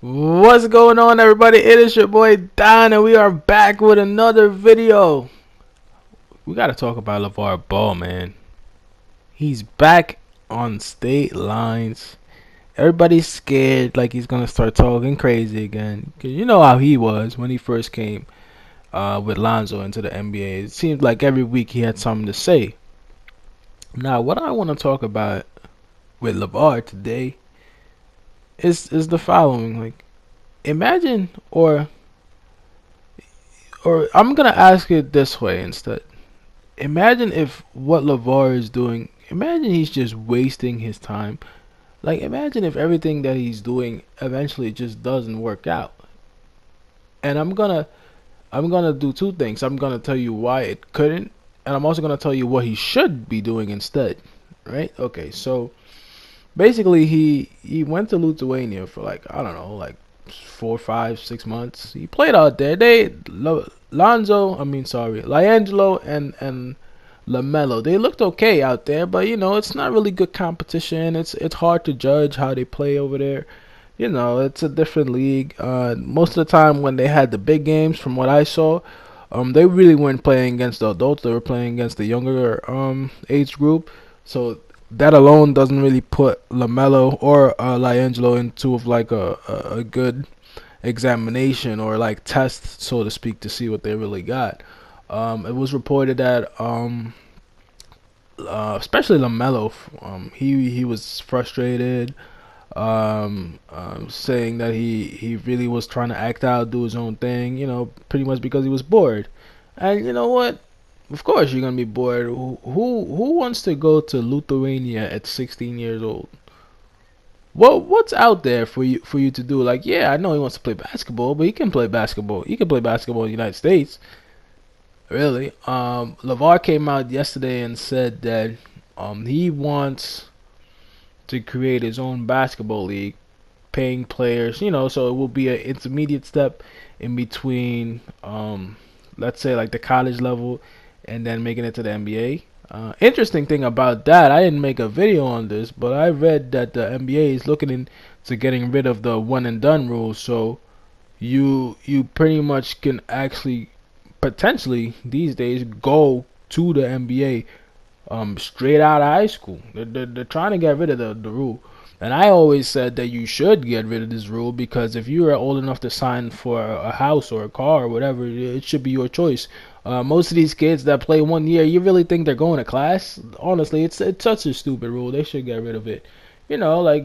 What's going on, everybody? It is your boy Don, and we are back with another video. We gotta talk about Lavar Ball, man. He's back on state lines. Everybody's scared, like he's gonna start talking crazy again. Cause you know how he was when he first came with Lonzo into the NBA. It seemed like every week he had something to say. Now, what I want to talk about with Lavar today is the following: like, imagine or I'm gonna ask it this way instead. Imagine if what LeVar is doing. Imagine he's just wasting his time. Like, imagine if everything that he's doing eventually just doesn't work out. And I'm gonna do two things. I'm gonna tell you why it couldn't, and I'm also gonna tell you what he should be doing instead. Right? Okay. So basically, he went to Lithuania for, like, I don't know, like 4, 5, 6 months. He played out there. Liangelo and LaMelo. They looked okay out there, but it's not really good competition. It's hard to judge how they play over there. It's a different league. Most of the time when they had the big games, from what I saw, they really weren't playing against the adults. They were playing against the younger age group. So that alone doesn't really put LaMelo or Liangelo into of like a good examination or like test, so to speak, to see what they really got. It was reported that especially LaMelo, he was frustrated, saying that he really was trying to act out, do his own thing, pretty much because he was bored. And you know what? Of course you're gonna be bored. Who wants to go to Lithuania at 16 years old? What's out there for you to do? Like, yeah, I know he wants to play basketball, but he can play basketball. He can play basketball in the United States. Really. Lavar came out yesterday and said that he wants to create his own basketball league, paying players, so it will be an intermediate step in between, let's say, like the college level, and then making it to the NBA. Interesting thing about that, I didn't make a video on this, but I read that the NBA is looking into getting rid of the one and done rule. So you pretty much can actually potentially these days go to the NBA straight out of high school. They're trying to get rid of the rule. And I always said that you should get rid of this rule, because if you are old enough to sign for a house or a car or whatever, it should be your choice. Most of these kids that play 1 year, you really think they're going to class? Honestly, it's such a stupid rule. They should get rid of it. Like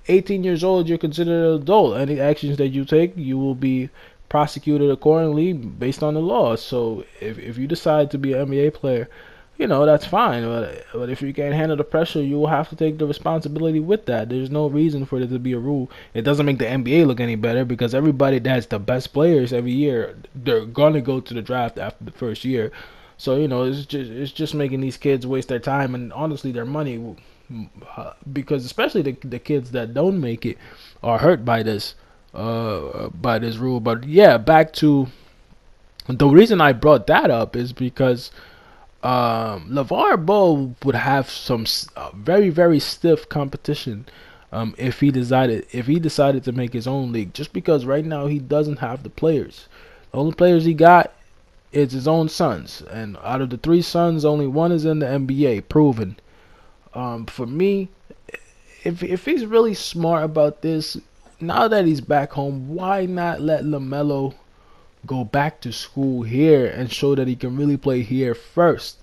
18 years old, you're considered an adult. Any actions that you take, you will be prosecuted accordingly based on the law. So if you decide to be an NBA player, that's fine. But if you can't handle the pressure, you will have to take the responsibility with that. There's no reason for there to be a rule. It doesn't make the NBA look any better, because everybody that's the best players every year, they're gonna go to the draft after the first year. So it's just making these kids waste their time and honestly their money, because especially the kids that don't make it are hurt by this rule. But yeah, back to the reason I brought that up is because Lavar Ball would have some very very stiff competition if he decided to make his own league. Just because right now he doesn't have the players. The only players he got is his own sons, and out of the three sons, only one is in the NBA, proven. For me, if he's really smart about this, now that he's back home, why not let LaMelo go back to school here and show that he can really play here first?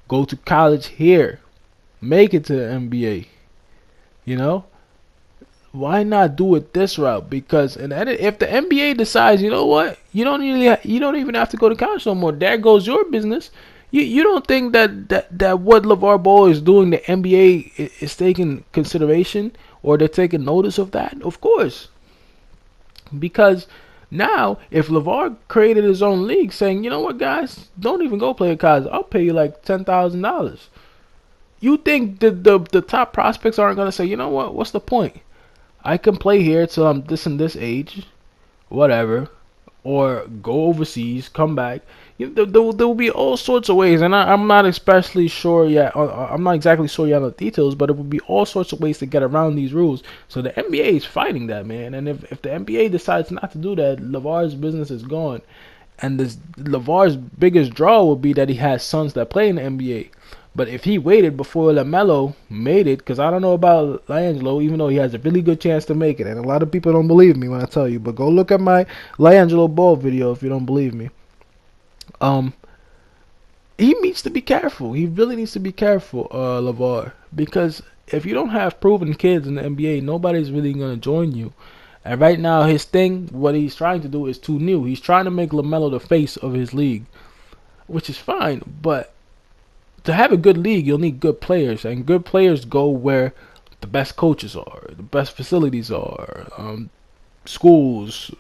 Go to college here, make it to the NBA. You know, why not do it this route? Because if the NBA decides, you know what, you don't even have to go to college no more. There goes your business. You don't think that what LeVar Ball is doing, the NBA is taking consideration, or they're taking notice of that? Of course, because now if LeVar created his own league, saying, you know what, guys, don't even go play at college. I'll pay you like $10,000. You think the top prospects aren't gonna say, you know what? What's the point? I can play here till I'm this and this age, whatever, or go overseas, come back. There will be all sorts of ways, and I'm not especially sure yet. I'm not exactly sure yet on the details, but it would be all sorts of ways to get around these rules. So the NBA is fighting that, man. And if the NBA decides not to do that, Lavar's business is gone. And this Lavar's biggest draw would be that he has sons that play in the NBA. But if he waited before LaMelo made it, because I don't know about LiAngelo, even though he has a really good chance to make it, and a lot of people don't believe me when I tell you, but go look at my LiAngelo Ball video if you don't believe me. Um, he needs to be careful. He really needs to be careful, Lavar, because if you don't have proven kids in the NBA, nobody's really gonna join you. And right now, his thing, what he's trying to do is too new. He's trying to make LaMelo the face of his league, which is fine, but to have a good league, you'll need good players, and good players go where the best coaches are, the best facilities are, schools,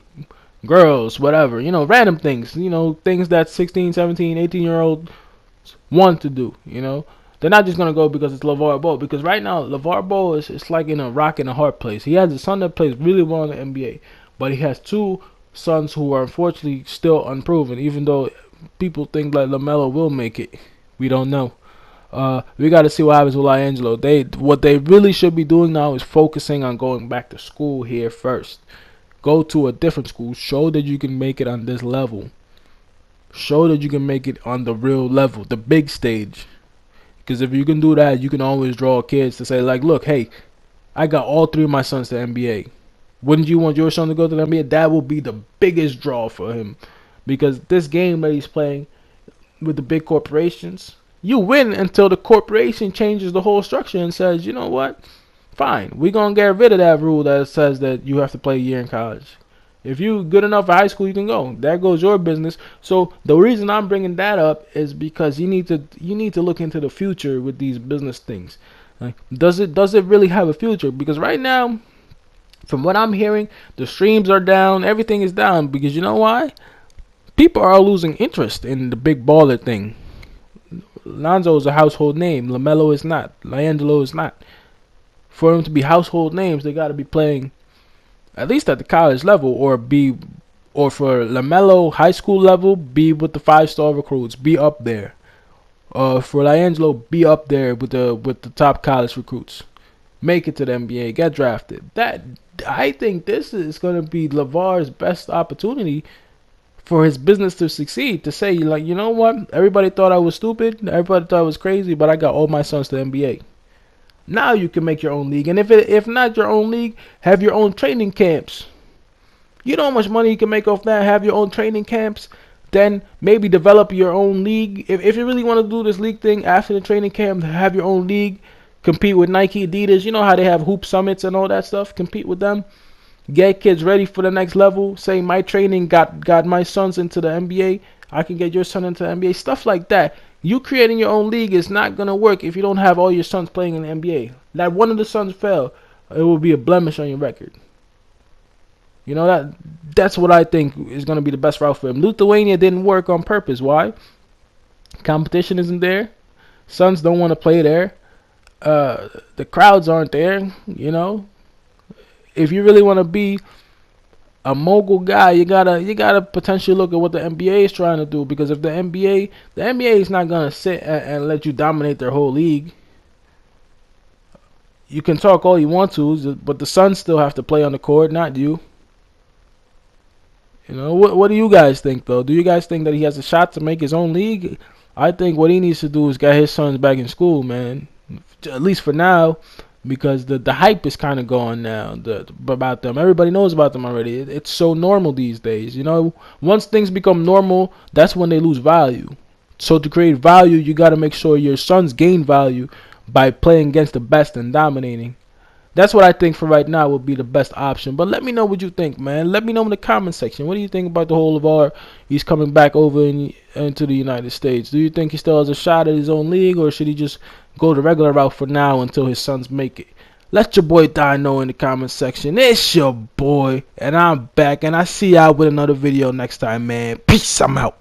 girls, whatever, random things, things that 16, 17, 18-year-old want to do, They're not just going to go because it's LaVar Ball, because right now, LaVar Ball is it's like in a rock and a hard place. He has a son that plays really well in the NBA, but he has two sons who are unfortunately still unproven, even though people think that LaMelo will make it. We don't know. We got to see what happens with LiAngelo. What they really should be doing now is focusing on going back to school here first. Go to a different school. Show that you can make it on this level. Show that you can make it on the real level, the big stage. Because if you can do that, you can always draw kids to say, like, look, hey, I got all three of my sons to the NBA. Wouldn't you want your son to go to the NBA? That will be the biggest draw for him. Because this game that he's playing with the big corporations, you win until the corporation changes the whole structure and says, you know what? Fine, we're going to get rid of that rule that says that you have to play a year in college. If you're good enough for high school, you can go. There goes your business. So the reason I'm bringing that up is because you need to look into the future with these business things. Like, does it really have a future? Because right now, from what I'm hearing, the streams are down. Everything is down because you know why? People are losing interest in the big baller thing. Lonzo is a household name. LaMelo is not. LiAngelo is not. For them to be household names, they got to be playing at least at the college level, or for LaMelo high school level, be with the 5-star recruits, be up there. For LiAngelo, be up there with the top college recruits. Make it to the NBA, get drafted. I think this is going to be LaVar's best opportunity for his business to succeed, to say, like, you know what? Everybody thought I was stupid. Everybody thought I was crazy, but I got all my sons to the NBA. Now you can make your own league. And if not your own league, have your own training camps. You know how much money you can make off that? Have your own training camps. Then maybe develop your own league. If you really want to do this league thing after the training camp, have your own league. Compete with Nike, Adidas. You know how they have hoop summits and all that stuff. Compete with them. Get kids ready for the next level. Say my training got my sons into the NBA. I can get your son into the NBA. Stuff like that. You creating your own league is not going to work if you don't have all your sons playing in the NBA. Like one of the sons fell, it will be a blemish on your record. That's what I think is going to be the best route for him. Lithuania didn't work on purpose. Why? Competition isn't there. Sons don't want to play there. The crowds aren't there. If you really want to be a mogul guy, you gotta potentially look at what the NBA is trying to do, because if the NBA is not gonna sit and let you dominate their whole league. You can talk all you want to, but the Suns still have to play on the court, not you. What do you guys think, though? Do you guys think that he has a shot to make his own league? I think what he needs to do is get his sons back in school, man. At least for now. Because the hype is kind of gone now about them. Everybody knows about them already. It's so normal these days. Once things become normal, that's when they lose value. So to create value, you got to make sure your sons gain value by playing against the best and dominating. That's what I think for right now would be the best option. But let me know what you think, man. Let me know in the comment section. What do you think about the whole of he's coming back over into the United States? Do you think he still has a shot at his own league, or should he just go the regular route for now until his sons make it? Let your boy Die know in the comment section. It's your boy, and I'm back, and I see y'all with another video next time, man. Peace, I'm out.